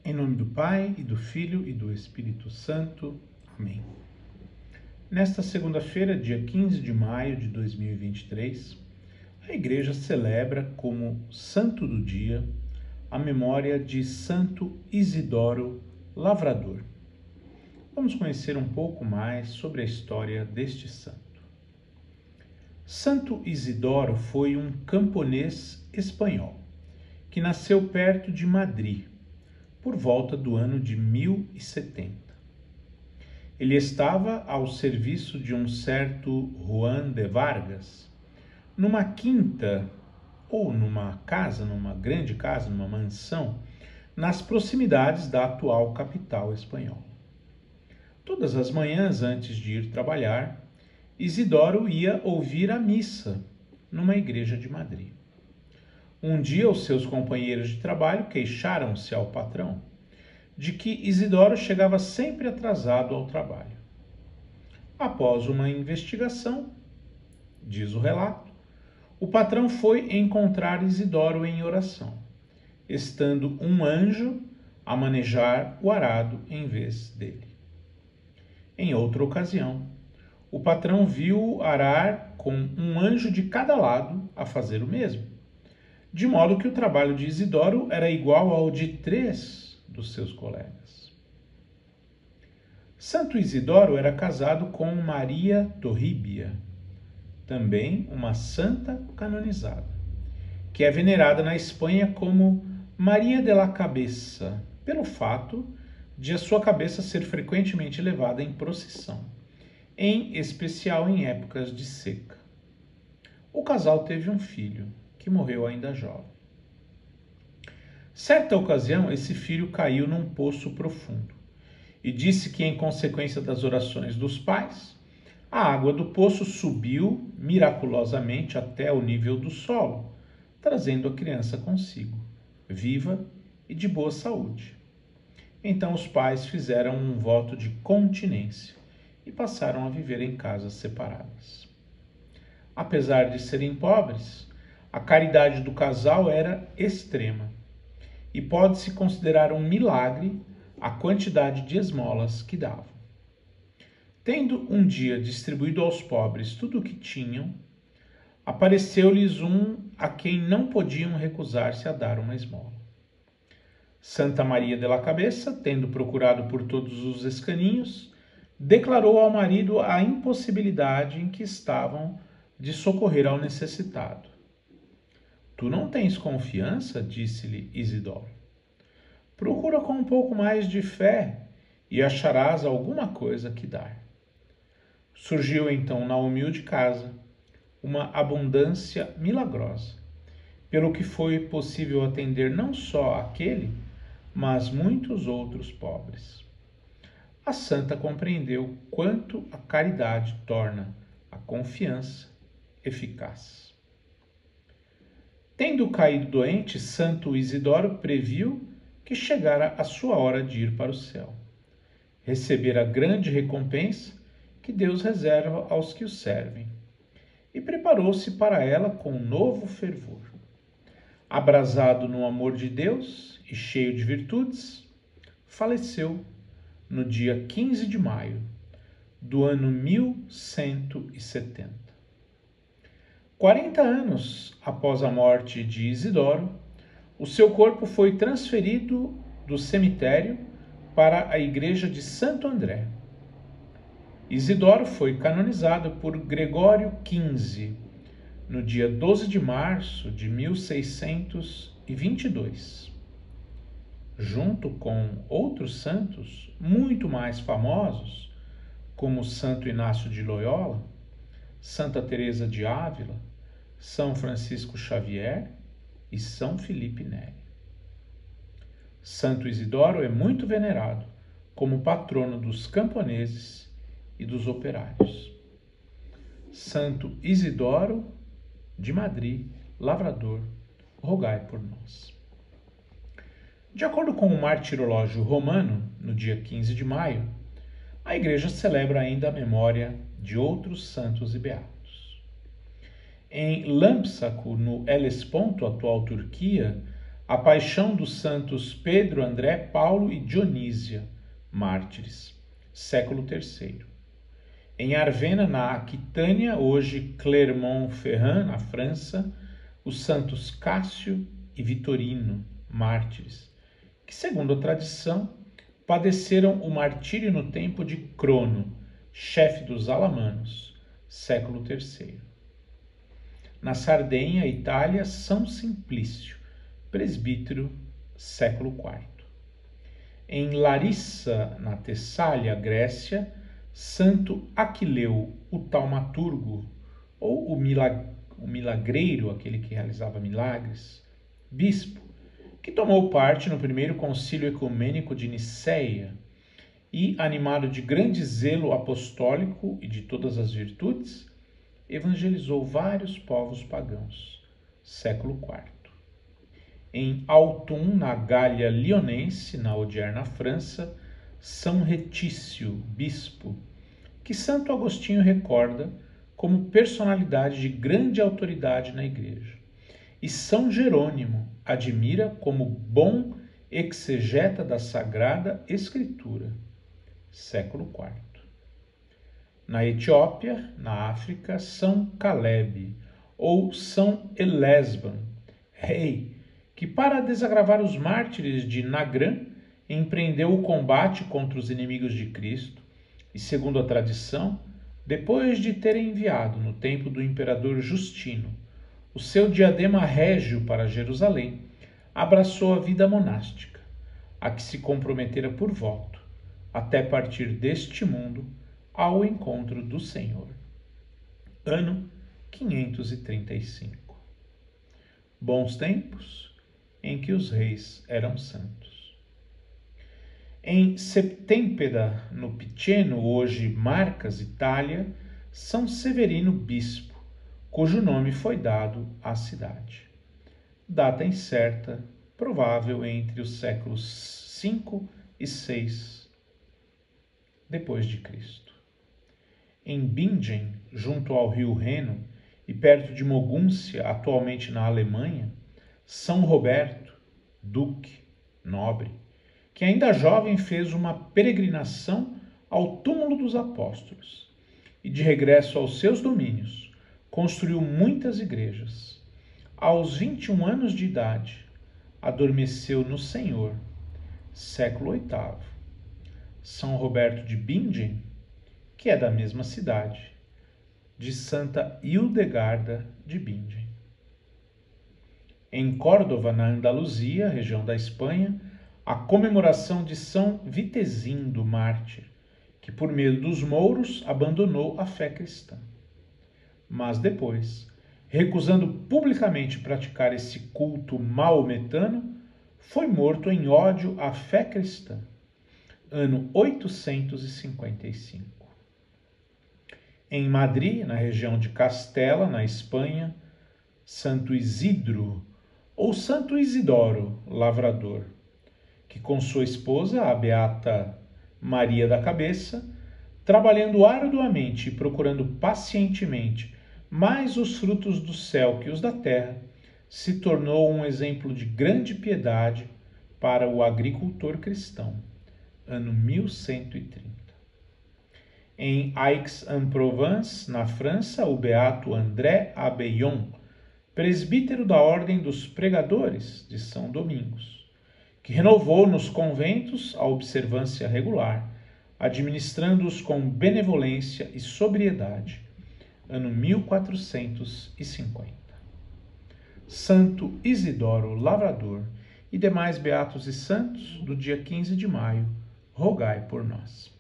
Em nome do Pai, e do Filho, e do Espírito Santo. Amém. Nesta segunda-feira, dia 15 de maio de 2023, a Igreja celebra como santo do dia a memória de Santo Isidoro Lavrador. Vamos conhecer um pouco mais sobre a história deste santo. Santo Isidoro foi um camponês espanhol que nasceu perto de Madrid, por volta do ano de 1070. Ele estava ao serviço de um certo Juan de Vargas, numa quinta ou numa grande casa, numa mansão, nas proximidades da atual capital espanhola. Todas as manhãs, antes de ir trabalhar, Isidoro ia ouvir a missa numa igreja de Madrid. Um dia, os seus companheiros de trabalho queixaram-se ao patrão de que Isidoro chegava sempre atrasado ao trabalho. Após uma investigação, diz o relato, o patrão foi encontrar Isidoro em oração, estando um anjo a manejar o arado em vez dele. Em outra ocasião, o patrão viu-o arar com um anjo de cada lado a fazer o mesmo, de modo que o trabalho de Isidoro era igual ao de 3 dos seus colegas. Santo Isidoro era casado com Maria Torríbia, também uma santa canonizada, que é venerada na Espanha como Maria de la Cabeça, pelo fato de a sua cabeça ser frequentemente levada em procissão, em especial em épocas de seca. O casal teve um filho, que morreu ainda jovem. Certa ocasião, esse filho caiu num poço profundo e disse que, em consequência das orações dos pais, a água do poço subiu miraculosamente até o nível do solo, trazendo a criança consigo, viva e de boa saúde. Então os pais fizeram um voto de continência e passaram a viver em casas separadas. Apesar de serem pobres, a caridade do casal era extrema e pode-se considerar um milagre a quantidade de esmolas que davam. Tendo um dia distribuído aos pobres tudo o que tinham, apareceu-lhes um a quem não podiam recusar-se a dar uma esmola. Santa Maria de la Cabeça, tendo procurado por todos os escaninhos, declarou ao marido a impossibilidade em que estavam de socorrer ao necessitado. Tu não tens confiança? Disse-lhe Isidoro. Procura com um pouco mais de fé e acharás alguma coisa que dar. Surgiu então na humilde casa uma abundância milagrosa, pelo que foi possível atender não só aquele, mas muitos outros pobres. A santa compreendeu quanto a caridade torna a confiança eficaz. Tendo caído doente, Santo Isidoro previu que chegara a sua hora de ir para o céu, receber a grande recompensa que Deus reserva aos que o servem, e preparou-se para ela com novo fervor. Abrasado no amor de Deus e cheio de virtudes, faleceu no dia 15 de maio do ano 1170. 40 anos após a morte de Isidoro, o seu corpo foi transferido do cemitério para a igreja de Santo André. Isidoro foi canonizado por Gregório XV no dia 12 de março de 1622. Junto com outros santos muito mais famosos, como Santo Inácio de Loyola, Santa Teresa de Ávila, São Francisco Xavier e São Felipe Neri. Santo Isidoro é muito venerado como patrono dos camponeses e dos operários. Santo Isidoro de Madrid, Lavrador, rogai por nós. De acordo com o martirológio romano, no dia 15 de maio, a Igreja celebra ainda a memória de outros santos e beatos. Em Lampsaco, no Hellesponto, atual Turquia, A paixão dos santos Pedro, André, Paulo e Dionísia, mártires, século III. Em Arvena, na Aquitânia, hoje Clermont-Ferrand, na França, os santos Cássio e Vitorino, mártires, que, segundo a tradição, padeceram o martírio no tempo de Crono, chefe dos alamanos, século III. Na Sardenha, Itália, São Simplício, presbítero, século IV. Em Larissa, na Tessália, Grécia, Santo Aquileu, o taumaturgo, ou o milagreiro, aquele que realizava milagres, bispo, que tomou parte no primeiro concílio ecumênico de Nicéia e, animado de grande zelo apostólico e de todas as virtudes, evangelizou vários povos pagãos, século IV. Em Autun, na Gália Lyonense, na odierna França, São Retício, bispo, que Santo Agostinho recorda como personalidade de grande autoridade na Igreja, e São Jerônimo admira como bom exegeta da Sagrada Escritura, século IV. Na Etiópia, na África, São Caleb, ou São Elesban, rei, que para desagravar os mártires de Nagrã, empreendeu o combate contra os inimigos de Cristo e, segundo a tradição, depois de ter enviado, no tempo do imperador Justino, o seu diadema régio para Jerusalém, abraçou a vida monástica, a que se comprometera por voto, até partir deste mundo ao encontro do Senhor. Ano 535. Bons tempos em que os reis eram santos. Em Septêmpeda, no Piceno, hoje Marcas, Itália, São Severino Bispo, cujo nome foi dado à cidade. Data incerta, provável entre os séculos 5 e 6 depois de Cristo. Em Bingen, junto ao rio Reno e perto de Mogúncia, atualmente na Alemanha, São Roberto, duque, nobre, que ainda jovem fez uma peregrinação ao túmulo dos apóstolos e, de regresso aos seus domínios, construiu muitas igrejas. Aos 21 anos de idade, adormeceu no Senhor, século VIII. São Roberto de Bingen, que é da mesma cidade, de Santa Hildegarda de Bingen. Em Córdoba, na Andaluzia, região da Espanha, a comemoração de São Vitezindo, mártir, que por medo dos mouros abandonou a fé cristã. Mas depois, recusando publicamente praticar esse culto maometano, foi morto em ódio à fé cristã, ano 855. Em Madrid, na região de Castela, na Espanha, Santo Isidro, ou Santo Isidoro, lavrador, que com sua esposa, a beata Maria da Cabeça, trabalhando arduamente e procurando pacientemente mais os frutos do céu que os da terra, se tornou um exemplo de grande piedade para o agricultor cristão, ano 1130. Em Aix-en-Provence, na França, o beato André Abeillon, presbítero da Ordem dos Pregadores de São Domingos, que renovou nos conventos a observância regular, administrando-os com benevolência e sobriedade, ano 1450. Santo Isidoro Lavrador e demais beatos e santos, do dia 15 de maio, rogai por nós.